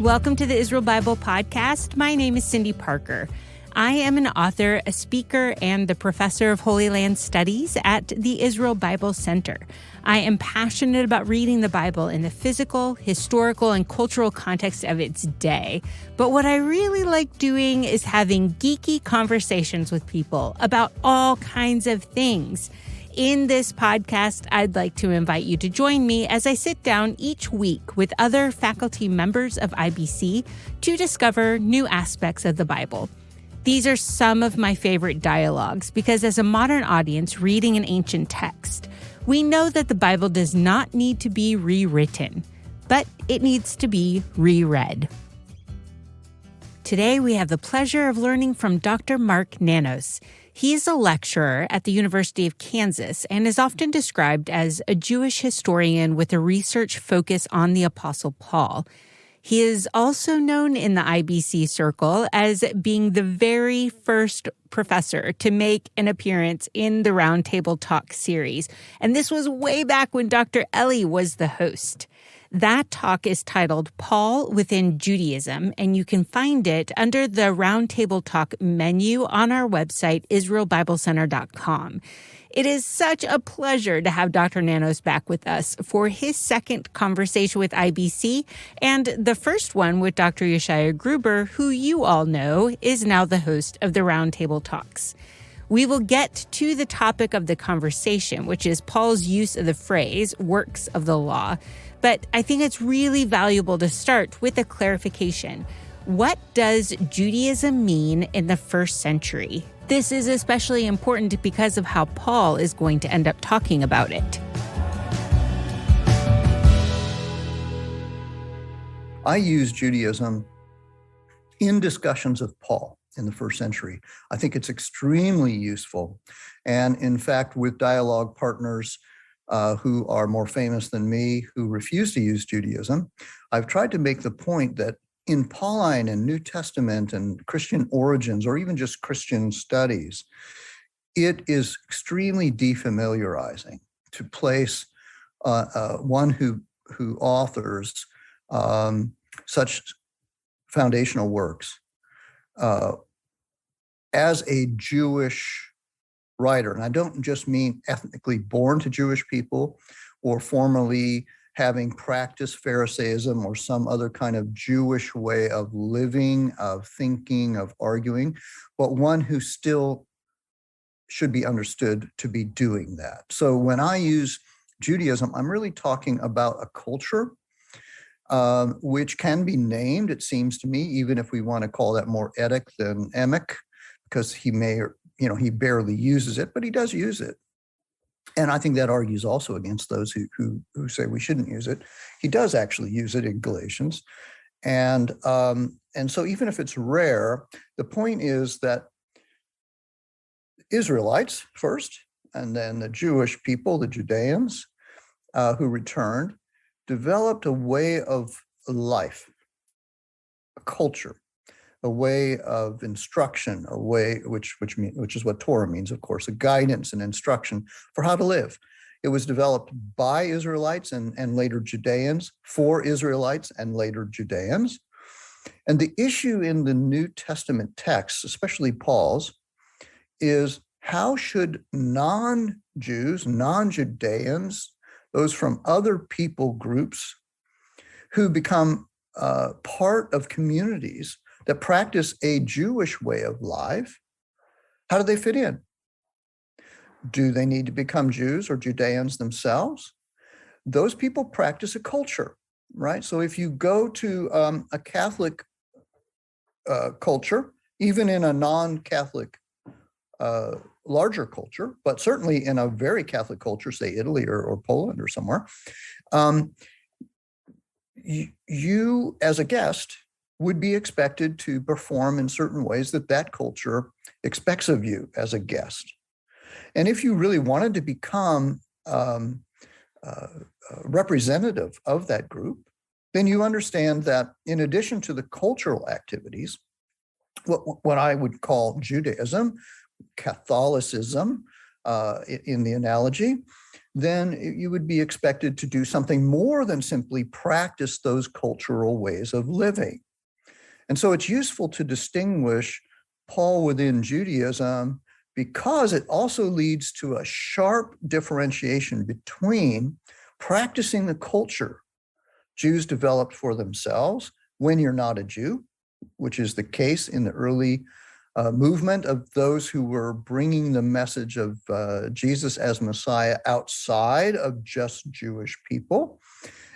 Welcome to the Israel Bible Podcast. My name is Cindy Parker. I am an author, a speaker, and the professor of Holy Land Studies at the Israel Bible Center. I am passionate about reading the Bible in the physical, historical, and cultural context of its day. But what I really like doing is having geeky conversations with people about all kinds of things. In this podcast, I'd like to invite you to join me as I sit down each week with other faculty members of IBC to discover new aspects of the Bible. These are some of my favorite dialogues because as a modern audience reading an ancient text, we know that the Bible does not need to be rewritten, but it needs to be reread. Today, we have the pleasure of learning from Dr. Mark Nanos. He is a lecturer at the University of Kansas and is often described as a Jewish historian with a research focus on the Apostle Paul. He is also known in the IBC circle as being the very first professor to make an appearance in the Roundtable Talk series. And this was way back when Dr. Ellie was the host. That talk is titled Paul Within Judaism, and you can find it under the Roundtable Talk menu on our website, israelbiblecenter.com. It is such a pleasure to have Dr. Nanos back with us for his second conversation with IBC and the first one with Dr. Yeshaya Gruber, who you all know is now the host of the Roundtable Talks. We will get to the topic of the conversation, which is Paul's use of the phrase works of the law. But I think it's really valuable to start with a clarification. What does Judaism mean in the first century? This is especially important because of how Paul is going to end up talking about it. I use Judaism in discussions of Paul in the first century. I think it's extremely useful. And in fact, with dialogue partners who are more famous than me, who refuse to use Judaism, I've tried to make the point that in Pauline and New Testament and Christian origins, or even just Christian studies, it is extremely defamiliarizing to place one who authors such foundational works as a Jewish writer. And I don't just mean ethnically born to Jewish people or formerly having practiced Pharisaism or some other kind of Jewish way of living, of thinking, of arguing, but one who still should be understood to be doing that. So when I use Judaism, I'm really talking about a culture which can be named, it seems to me, even if we want to call that more etic than emic, because he barely uses it, but he does use it. And I think that argues also against those who say we shouldn't use it. He does actually use it in Galatians. And so even if it's rare, the point is that Israelites first, and then the Jewish people, the Judeans, who returned, developed a way of life, a culture, a way of instruction, a way which is what Torah means, of course, a guidance and instruction for how to live. It was developed by Israelites and later Judeans, for Israelites and later Judeans. And the issue in the New Testament texts, especially Paul's, is how should non-Jews, non-Judeans, those from other people groups who become part of communities that practice a Jewish way of life, how do they fit in? Do they need to become Jews or Judeans themselves? Those people practice a culture, right? So if you go to a Catholic culture, even in a non-Catholic larger culture, but certainly in a very Catholic culture, say Italy or Poland or somewhere, you as a guest would be expected to perform in certain ways that culture expects of you as a guest. And if you really wanted to become representative of that group, then you understand that in addition to the cultural activities, what I would call Judaism, Catholicism in the analogy, then you would be expected to do something more than simply practice those cultural ways of living. And so it's useful to distinguish Paul within Judaism because it also leads to a sharp differentiation between practicing the culture Jews developed for themselves when you're not a Jew, which is the case in the early movement of those who were bringing the message of Jesus as Messiah outside of just Jewish people,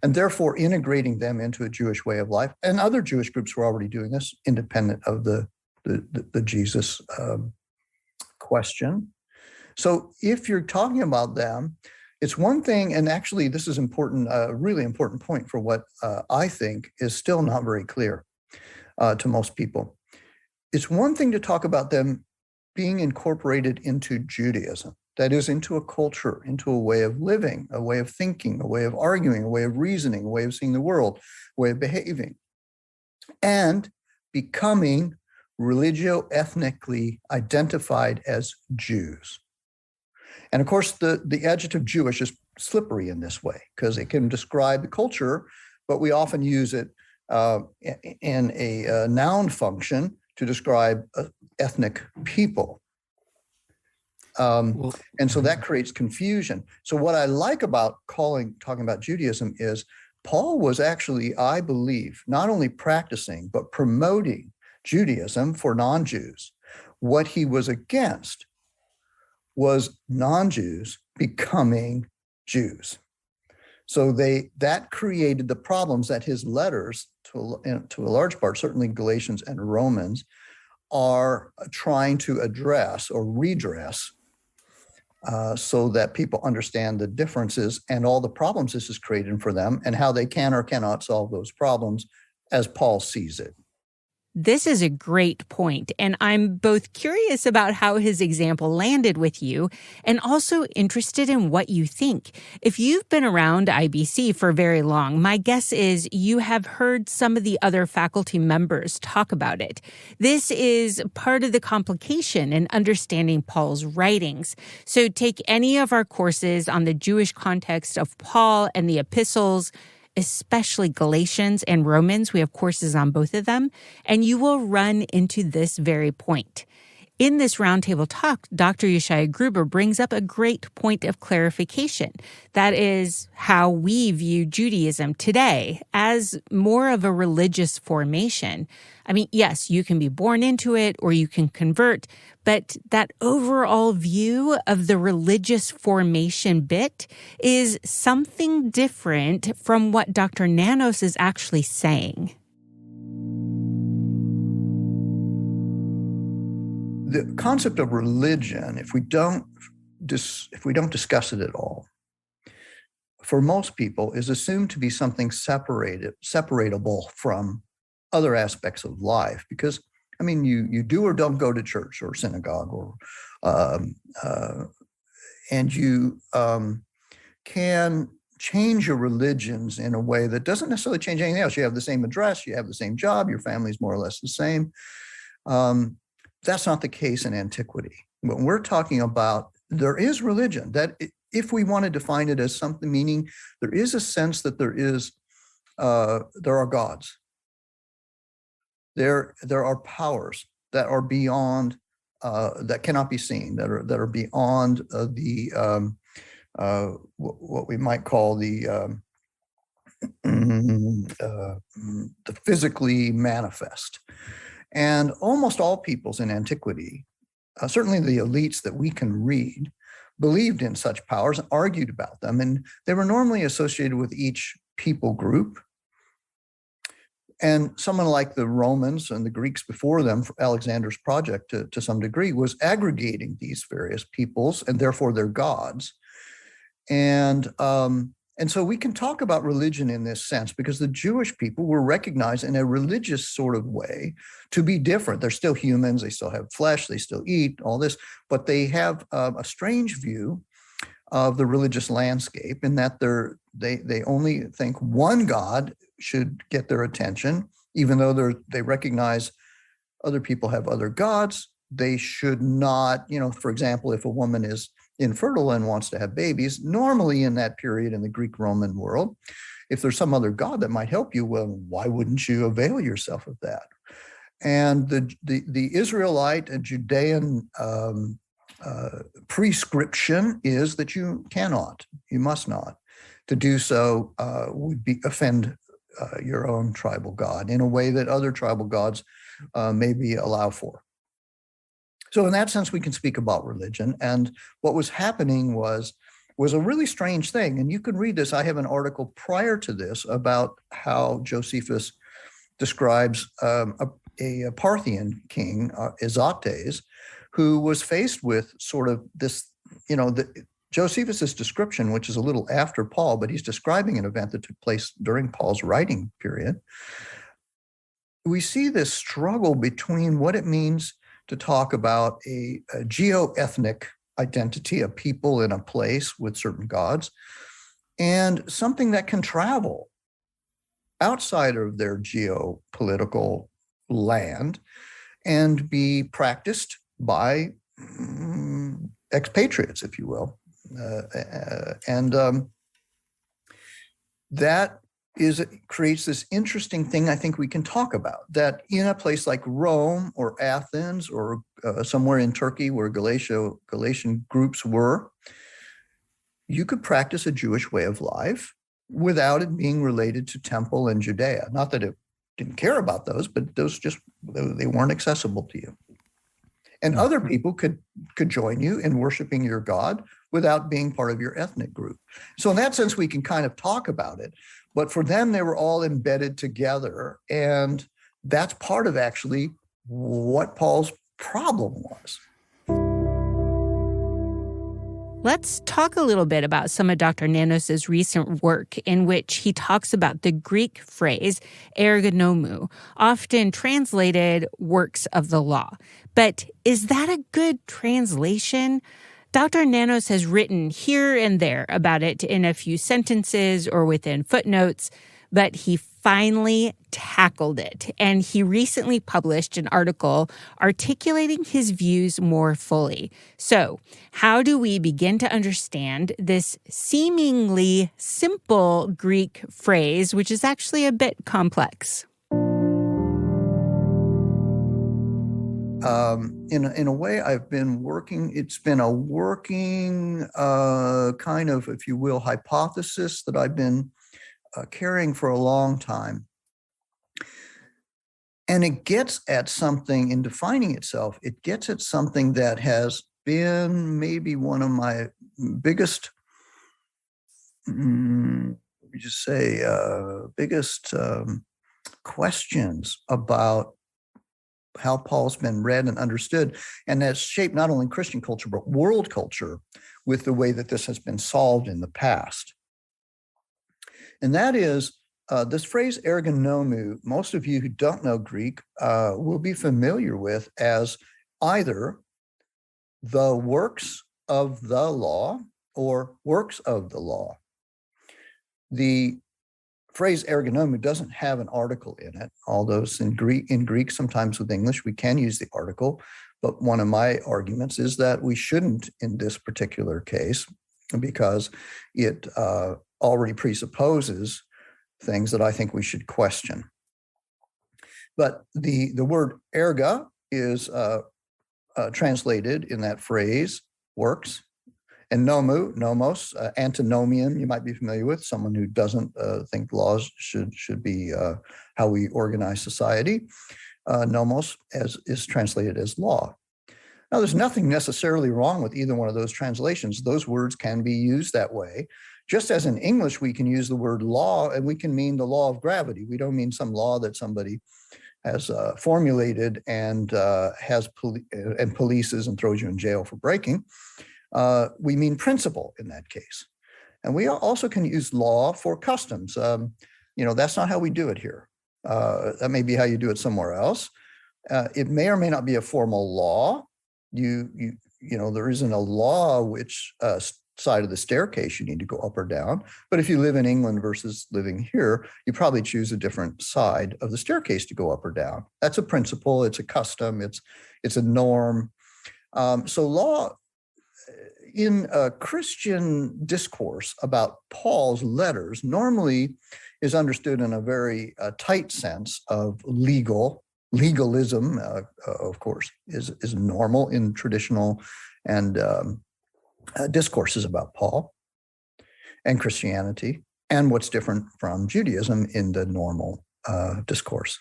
and therefore integrating them into a Jewish way of life. And other Jewish groups were already doing this, independent of the Jesus question. So if you're talking about them, it's one thing, and actually this is important, a really important point for what I think is still not very clear to most people. It's one thing to talk about them being incorporated into Judaism, that is, into a culture, into a way of living, a way of thinking, a way of arguing, a way of reasoning, a way of seeing the world, a way of behaving, and becoming religio-ethnically identified as Jews. And of course, the adjective Jewish is slippery in this way because it can describe the culture, but we often use it in a noun function to describe ethnic people. And so that creates confusion. So what I like about talking about Judaism is Paul was actually, I believe, not only practicing, but promoting Judaism for non-Jews. What he was against was non-Jews becoming Jews. So that created the problems that his letters, to a large part, certainly Galatians and Romans, are trying to address or redress so that people understand the differences and all the problems this has created for them and how they can or cannot solve those problems as Paul sees it. This is a great point, and I'm both curious about how his example landed with you and also interested in what you think. If you've been around IBC for very long, my guess is you have heard some of the other faculty members talk about it. This is part of the complication in understanding Paul's writings. So take any of our courses on the Jewish context of Paul and the epistles, especially Galatians and Romans. We have courses on both of them, and you will run into this very point. In this roundtable talk, Dr. Yeshaya Gruber brings up a great point of clarification. That is how we view Judaism today as more of a religious formation. I mean, yes, you can be born into it or you can convert, but that overall view of the religious formation bit is something different from what Dr. Nanos is actually saying. The concept of religion, if we don't discuss it at all, for most people is assumed to be something separatable from other aspects of life. Because, I mean, you do or don't go to church or synagogue, or and you can change your religions in a way that doesn't necessarily change anything else. You have the same address, you have the same job, your family's more or less the same. That's not the case in antiquity. When we're talking about, there is religion, that if we want to define it as something, meaning there is a sense that there are gods. There are powers that are beyond, that cannot be seen, that are beyond what we might call the physically manifest. And almost all peoples in antiquity, certainly the elites that we can read, believed in such powers and argued about them. And they were normally associated with each people group. And someone like the Romans and the Greeks before them, Alexander's project to some degree, was aggregating these various peoples and therefore their gods. And so we can talk about religion in this sense because the Jewish people were recognized in a religious sort of way to be different. They're still humans, they still have flesh, they still eat, all this, but they have a strange view of the religious landscape in that they only think one God should get their attention, even though they recognize other people have other gods. They should not, for example, if a woman is infertile and wants to have babies, normally in that period in the Greek Roman world, if there's some other god that might help you, well, why wouldn't you avail yourself of that? And the Israelite and Judean prescription is that you must not. To do so would offend your own tribal god in a way that other tribal gods maybe allow for. So in that sense, we can speak about religion. And what was happening was a really strange thing. And you can read this. I have an article prior to this about how Josephus describes a Parthian king, Izates, who was faced with sort of this, Josephus's description, which is a little after Paul, but he's describing an event that took place during Paul's writing period. We see this struggle between what it means to talk about a geo-ethnic identity, a people in a place with certain gods, and something that can travel outside of their geopolitical land and be practiced by expatriates, if you will. That creates this interesting thing I think we can talk about, that in a place like Rome or Athens or somewhere in Turkey where Galatian groups were, you could practice a Jewish way of life without it being related to temple and Judea. Not that it didn't care about those, but they weren't accessible to you. And other people could join you in worshiping your God without being part of your ethnic group. So in that sense, we can kind of talk about it. But for them, they were all embedded together. And that's part of actually what Paul's problem was. Let's talk a little bit about some of Dr. Nanos' recent work in which he talks about the Greek phrase ergonomou, often translated works of the law. But is that a good translation? Dr. Nanos has written here and there about it in a few sentences or within footnotes, but he finally tackled it. And he recently published an article articulating his views more fully. So, how do we begin to understand this seemingly simple Greek phrase, which is actually a bit complex? In a way, I've been working, it's been a working kind of, if you will, hypothesis that I've been carrying for a long time. And it gets at something, in defining itself, it gets at something that has been maybe one of my biggest, biggest questions about how Paul's been read and understood, and that's shaped not only Christian culture, but world culture with the way that this has been solved in the past. And that is this phrase ergonomou, most of you who don't know Greek will be familiar with as either the works of the law or works of the law. The phrase ergonomou doesn't have an article in it, although in Greek, sometimes with English, we can use the article. But one of my arguments is that we shouldn't in this particular case, because it already presupposes things that I think we should question. But the word erga is translated in that phrase, works. And nomos, antinomian, you might be familiar with, someone who doesn't think laws should be how we organize society. Nomos is translated as law. Now, there's nothing necessarily wrong with either one of those translations. Those words can be used that way. Just as in English, we can use the word law and we can mean the law of gravity. We don't mean some law that somebody has formulated and polices and throws you in jail for breaking. We mean principle in that case. And we also can use law for customs. That's not how we do it here. That may be how you do it somewhere else. It may or may not be a formal law. There isn't a law which side of the staircase you need to go up or down. But if you live in England versus living here, you probably choose a different side of the staircase to go up or down. That's a principle. It's a custom. It's a norm. So law, in a Christian discourse about Paul's letters normally is understood in a very tight sense of legalism, of course, is normal in traditional and discourses about Paul and Christianity, and what's different from Judaism in the normal discourse.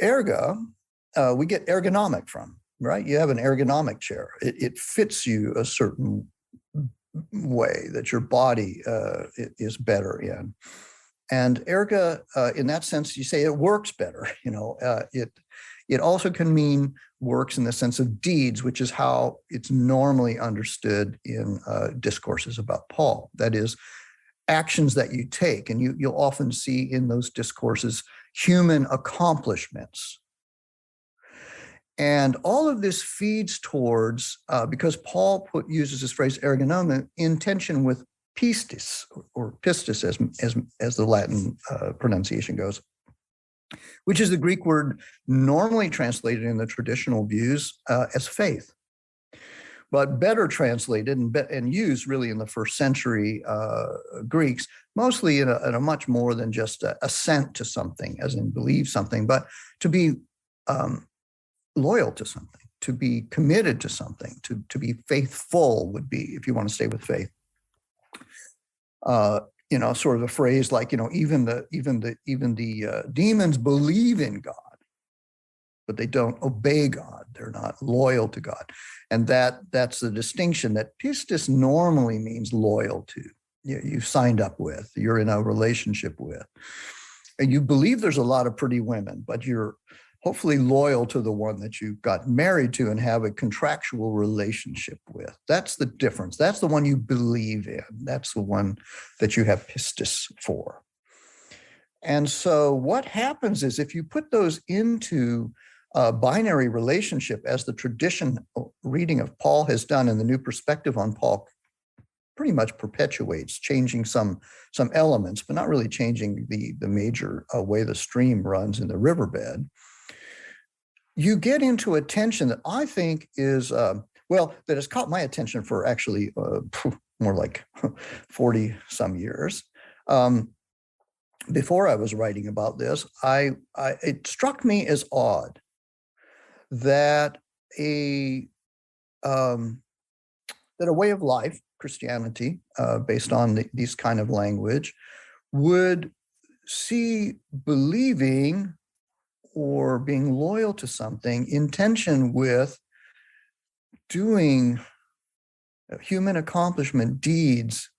We get ergonomic from, right? You have an ergonomic chair. It fits you a certain way that your body is better in. And in that sense, you say it works better. It also can mean works in the sense of deeds, which is how it's normally understood in discourses about Paul. That is, actions that you take, and you'll often see in those discourses human accomplishments. And all of this feeds towards, because Paul uses this phrase ergonomic in tension with pistis, or pistis as the Latin pronunciation goes, which is the Greek word normally translated in the traditional views as faith, but better translated and used really in the first century Greeks, mostly in a much more than just assent to something, as in believe something, but to be loyal to something, to be committed to something, to be faithful would be, if you want to stay with faith. Sort of a phrase like, even the demons believe in God, but they don't obey God. They're not loyal to God. And that's the distinction that pistis normally means loyal to. You've signed up with, you're in a relationship with. And you believe there's a lot of pretty women, but you're hopefully loyal to the one that you got married to and have a contractual relationship with. That's the difference. That's the one you believe in. That's the one that you have pistis for. And so what happens is if you put those into a binary relationship, as the tradition reading of Paul has done, and the new perspective on Paul pretty much perpetuates, changing some elements, but not really changing the major way the stream runs in the riverbed, you get into a tension that I think is, that has caught my attention for actually more like 40 some years. Before I was writing about this, it struck me as odd that a way of life, Christianity, based on these kind of language, would see believing or being loyal to something in tension with doing human accomplishment, deeds,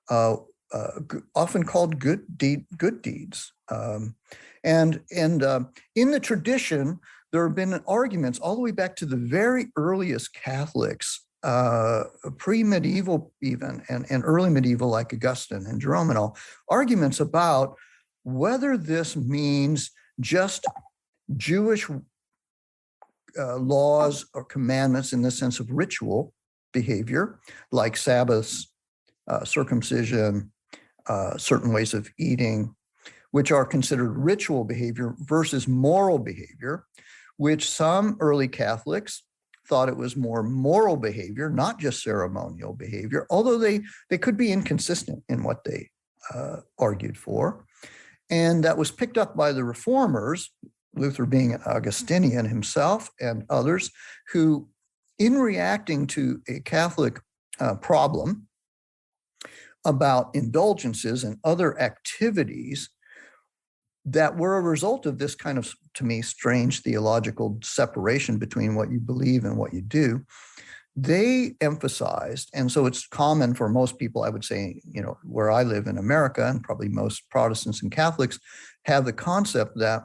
often called good deeds. And in the tradition, there have been arguments all the way back to the very earliest Catholics, pre-medieval even, and early medieval like Augustine and Jerome and all, arguments about whether this means just Jewish laws or commandments in the sense of ritual behavior, like Sabbaths, circumcision, certain ways of eating, which are considered ritual behavior versus moral behavior, which some early Catholics thought it was more moral behavior, not just ceremonial behavior, although they could be inconsistent in what they argued for. And that was picked up by the reformers, Luther being an Augustinian himself and others, who, in reacting to a Catholic problem about indulgences and other activities that were a result of this kind of, to me, strange theological separation between what you believe and what you do, they emphasized, and so it's common for most people, I would say, where I live in America, and probably most Protestants and Catholics have the concept that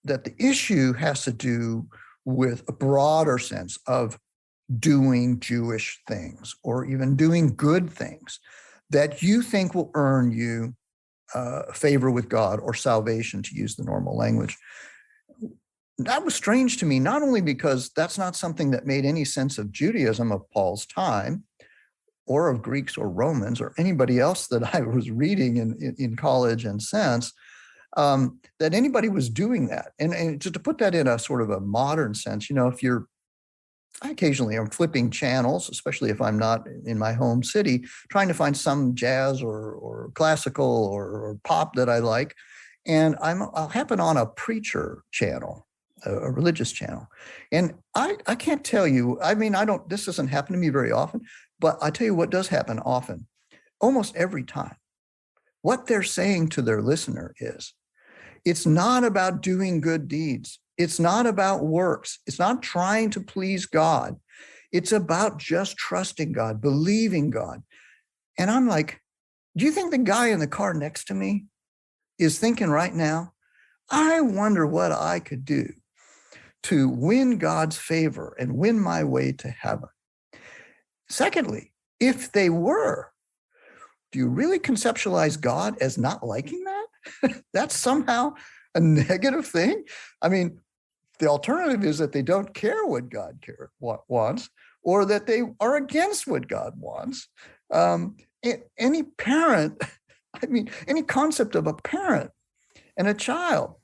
the issue has to do with a broader sense of doing Jewish things or even doing good things that you think will earn you favor with God or salvation, to use the normal language. That was strange to me, not only because that's not something that made any sense of Judaism of Paul's time, or of Greeks or Romans or anybody else that I was reading in college and since, that anybody was doing that. And to put that in a sort of a modern sense, if you're I occasionally am flipping channels, especially if I'm not in my home city, trying to find some jazz or classical or pop that I like. And I'll happen on a preacher channel, a religious channel. And I can't tell you, this doesn't happen to me very often, but I tell you what does happen often, almost every time. What they're saying to their listener is, it's not about doing good deeds. It's not about works. It's not trying to please God. It's about just trusting God, believing God. And I'm like, do you think the guy in the car next to me is thinking right now, I wonder what I could do to win God's favor and win my way to heaven? Secondly, if they were, do you really conceptualize God as not liking that? That's somehow a negative thing? I mean, the alternative is that they don't care what God wants, or that they are against what God wants. Any parent, any concept of a parent and a child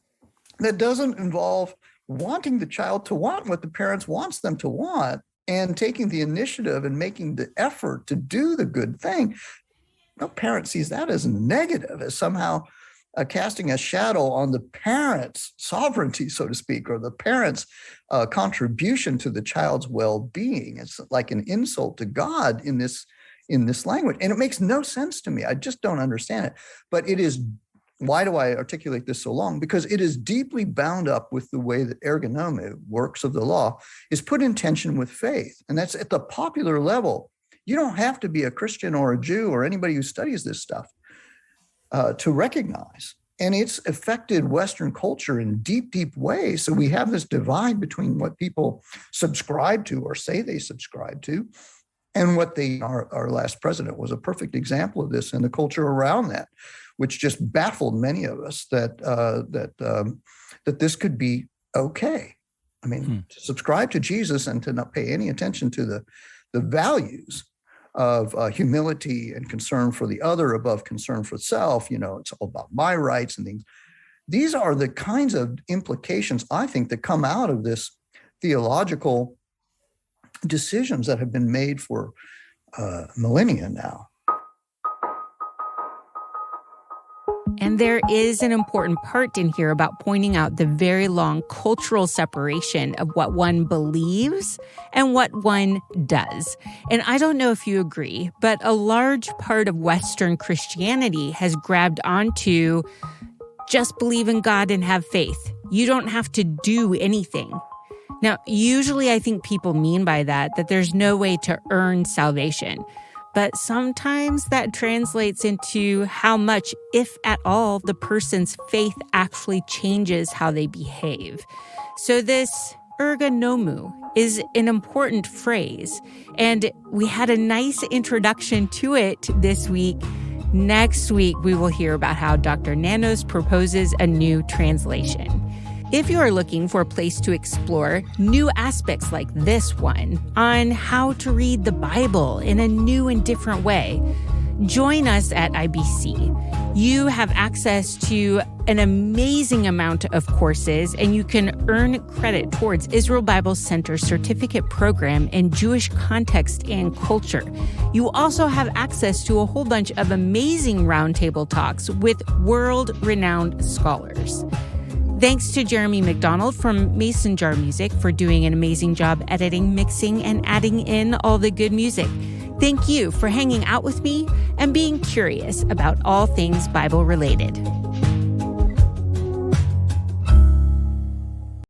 that doesn't involve wanting the child to want what the parents wants them to want and taking the initiative and making the effort to do the good thing, no parent sees that as negative, as somehow casting a shadow on the parent's sovereignty, so to speak, or the parent's contribution to the child's well-being. It's like an insult to God in this language. And it makes no sense to me. I just don't understand it. But it is, why do I articulate this so long? Because it is deeply bound up with the way that ergonomic, works of the law, is put in tension with faith. And that's at the popular level. You don't have to be a Christian or a Jew or anybody who studies this stuff to recognize. And it's affected Western culture in deep, deep ways. So we have this divide between what people subscribe to or say they subscribe to and what our last president was a perfect example of this, and the culture around that, which just baffled many of us that this could be okay. I mean, to subscribe to Jesus and to not pay any attention to the values of humility and concern for the other above concern for self. It's all about my rights and things. These are the kinds of implications, I think, that come out of this theological decisions that have been made for millennia now. And there is an important part in here about pointing out the very long cultural separation of what one believes and what one does. And I don't know if you agree, but a large part of Western Christianity has grabbed onto just believe in God and have faith. You don't have to do anything. Now, usually I think people mean by that there's no way to earn salvation. But sometimes that translates into how much, if at all, the person's faith actually changes how they behave. So this ergonomu is an important phrase, and we had a nice introduction to it this week. Next week, we will hear about how Dr. Nanos proposes a new translation. If you are looking for a place to explore new aspects like this one on how to read the Bible in a new and different way, join us at IBC. You have access to an amazing amount of courses, and you can earn credit towards Israel Bible Center certificate program in Jewish context and culture. You also have access to a whole bunch of amazing roundtable talks with world-renowned scholars. Thanks to Jeremy McDonald from Mason Jar Music for doing an amazing job editing, mixing, and adding in all the good music. Thank you for hanging out with me and being curious about all things Bible related.